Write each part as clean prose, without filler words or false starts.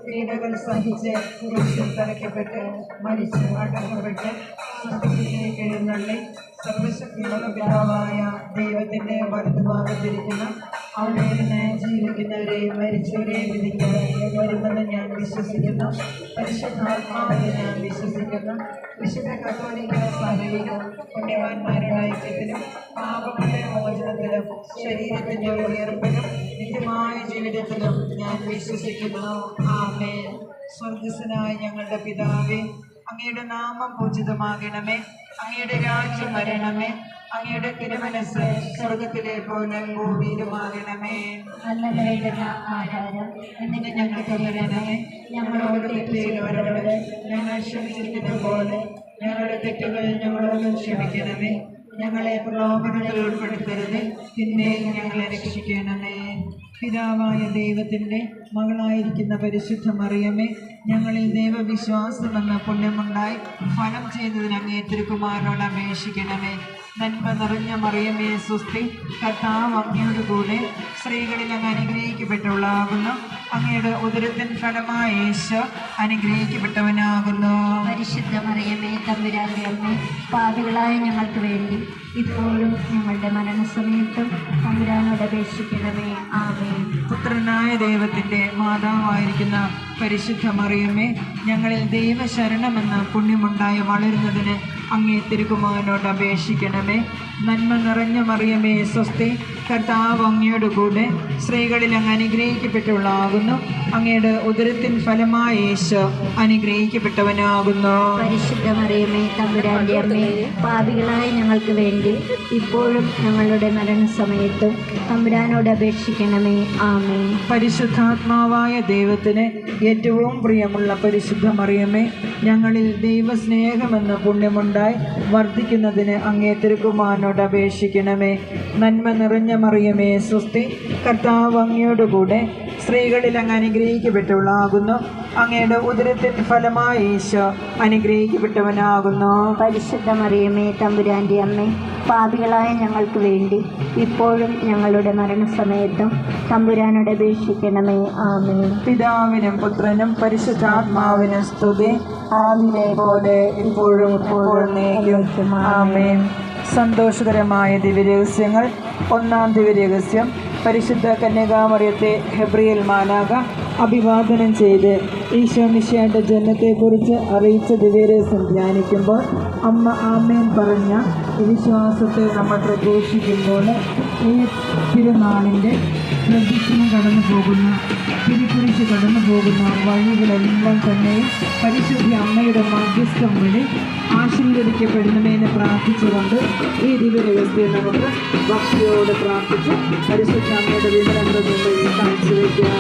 പീഡകൾ സഹിച്ച് കുരിശിൽ തറയ്ക്കപ്പെട്ട് മരിച്ച് അടക്കപ്പെട്ട് സ്വർഗ്ഗത്തിലേക്ക് എഴുന്നള്ളി സർവശക്തിയുള്ള പിതാവായ ദൈവത്തിന്റെ വലതുഭാഗത്തിരിക്കുന്ന അവിടുന്ന് ജീവിക്കുന്നവരെയും മരിച്ചവരെയും വിധിക്കാൻ വരുമെന്ന് ഞാൻ വിശ്വസിക്കുന്നു. പരിശുദ്ധാത്മാവിനെ ഞാൻ വിശ്വസിക്കുന്നു. വിശുദ്ധ കത്തോലിക്ക സഭയിലും പുണ്യവാന്മാരുടെ ഐക്യത്തിലും പാപങ്ങളുടെ മോചനത്തിലും ശരീരത്തിന്റെ ഉയർപ്പിലും നിത്യമായ ജീവിതത്തിലും ഞാൻ വിശ്വസിക്കുന്നു. ആമേൻ. സ്വർഗസ്വനായ ഞങ്ങളുടെ പിതാവേ, അങ്ങയുടെ നാമം പൂജിതമാകണമേ. അങ്ങയുടെ രാജ്യം വരണമേ. അങ്ങയുടെ തിരുമനസ് സ്വർഗത്തിലെ പോലെ ഭൂമിയിലുമാകണമേ. നല്ല ആഹാരം എന്നിട്ട് ഞങ്ങൾക്ക് തരണമേ. ഞങ്ങളോട് തെറ്റ് ചെയ്തവരോട് ഞങ്ങൾ ക്ഷമിച്ചിരിക്കുന്ന പോലെ ഞങ്ങളുടെ തെറ്റുകൾ ഞങ്ങളോട് ക്ഷമിക്കണമേ. ഞങ്ങളെ പ്രലോഭനത്തിൽ ഉൾപ്പെടുത്തരുത്, തിന്മയിൽ ഞങ്ങളെ രക്ഷിക്കണമേ. പിതാവായ ദൈവത്തിൻ്റെ മകളായിരിക്കുന്ന പരിശുദ്ധ മറിയമേ, ഞങ്ങളിൽ ദൈവവിശ്വാസമെന്ന പുണ്യമുണ്ടായി ഫലം ചെയ്തതിന് അങ്ങേ തിരുക്കുമാരനോട് അപേക്ഷിക്കണമേ. നന്മ നിറഞ്ഞ മറിയമേ സ്വസ്തി, കർത്താവ് അങ്ങയുടെ കൂടെ സ്ത്രീകളിൽ അങ്ങ് അനുഗ്രഹിക്കപ്പെട്ടവളാകുന്നു. അങ്ങയുടെ ഉദരത്തിൻ ഫലമായ യേശു അനുഗ്രഹിക്കപ്പെട്ടവനാകുന്നു. പരിശുദ്ധ മറിയമേ തമ്പുരാന്റെ അമ്മേ, പാപികളായ ഞങ്ങൾക്ക് വേണ്ടി ഇപ്പോഴും ഞങ്ങളുടെ മരണസമയത്തും തമ്പുരാനോട് അപേക്ഷിക്കണമേ. ആമേൻ. പുത്രനായ ദൈവത്തിൻ്റെ മാതാവായിരിക്കുന്ന പരിശുദ്ധ മറിയമേ, ഞങ്ങളിൽ ദൈവശരണമെന്ന പുണ്യമുണ്ടായി വളരുന്നതിന് അങ്ങേ തിരുക്കുമാരനോട് അപേക്ഷിക്കണമേ. നന്മ നിറഞ്ഞ മറിയമേ സ്വസ്തി, കർത്താവ് അങ്ങയുടെ കൂടെ സ്ത്രീകളിൽ അങ്ങ് അനുഗ്രഹിക്കപ്പെട്ടവളാകുന്നു. അങ്ങയുടെ ഉദരത്തിൻ ഫലമായ യേശു അനുഗ്രഹിക്കപ്പെട്ടവനാകുന്നു. പരിശുദ്ധ മറിയമേ തമ്പുരാന്റെ അമ്മേ, പാപികളായ ഞങ്ങൾക്ക് വേണ്ടി ഇപ്പോഴും ഞങ്ങളുടെ മരണസമയത്തും തമ്പുരാനോട് അപേക്ഷിക്കണമേ. ആമേൻ. പരിശുദ്ധാത്മാവായ ദൈവത്തിന് ഏറ്റവും പ്രിയമുള്ള പരിശുദ്ധ മറിയമേ, ഞങ്ങളിൽ ദൈവസ്നേഹമെന്ന പുണ്യമുണ്ടായി വർദ്ധിക്കുന്നതിന് അങ്ങേ തിരുക്കുമാരനോട് അപേക്ഷിക്കണമേ. നന്മ നിറഞ്ഞ മറിയമേ സ്വസ്തി, കർത്താവ് അങ്ങയോട് കൂടെ സ്ത്രീകളിൽ അങ്ങ് അനുഗ്രഹിക്കപ്പെട്ടവളാകുന്നു. അങ്ങയുടെ ഉദരത്തിൻ ഫലമായ യേശു അനുഗ്രഹിക്കപ്പെട്ടവനാകുന്നു. പരിശുദ്ധ മറിയമേ തമ്പുരാന്റെ അമ്മേ, പാപികളായ ഞങ്ങൾക്ക് വേണ്ടി ഇപ്പോഴും ഞങ്ങളുടെ മരണസമയത്തും തമ്പുരാനോട് അപേക്ഷിക്കണമേ. ആമേൻ. പിതാവിനും പുത്രനും പരിശുദ്ധാത്മാവിനും സ്തുതി, ആദിയിലെ പോലെ ഇപ്പോഴും എപ്പോഴും ആമേൻ. സന്തോഷകരമായ ദിവ്യരഹസ്യങ്ങൾ. ഒന്നാം ദിവ്യരഹസ്യം, പരിശുദ്ധ കന്യകാമറിയത്തെ ഗബ്രിയേൽ മാലാഖ അഭിവാദനം ചെയ്ത് ഈശോ മിശിഹായുടെ ജനനത്തെക്കുറിച്ച് അറിയിച്ച ദിവ്യരഹസ്യം ധ്യാനിക്കുമ്പോൾ അമ്മ ആമേൻ പറഞ്ഞ വിശ്വാസത്തെ നമ്മൾ പ്രഘോഷിക്കുമ്പോൾ ഈ തിരുനാളിൻ്റെ പ്രദക്ഷിണം കടന്നു പോകുന്ന തിരുക്കുറിച്ച് കടന്നു പോകുന്ന വഴികളെല്ലാം തന്നെയും പരിശുദ്ധ അമ്മയുടെ മധ്യസ്ഥം വഴി ആശീർവദിക്കപ്പെടുന്നതിനെ പ്രാർത്ഥിച്ചുകൊണ്ട് ഈ ദിവ്യരഹസ്യം നമുക്ക് ഭക്തിയോട് പ്രാർത്ഥിച്ച് പരിശുദ്ധ അമ്മയുടെ വിവരങ്ങൾ വഴി കാഴ്ചവെക്കുക.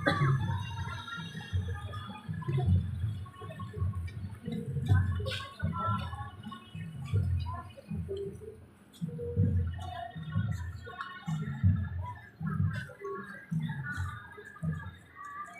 ആമേൻ.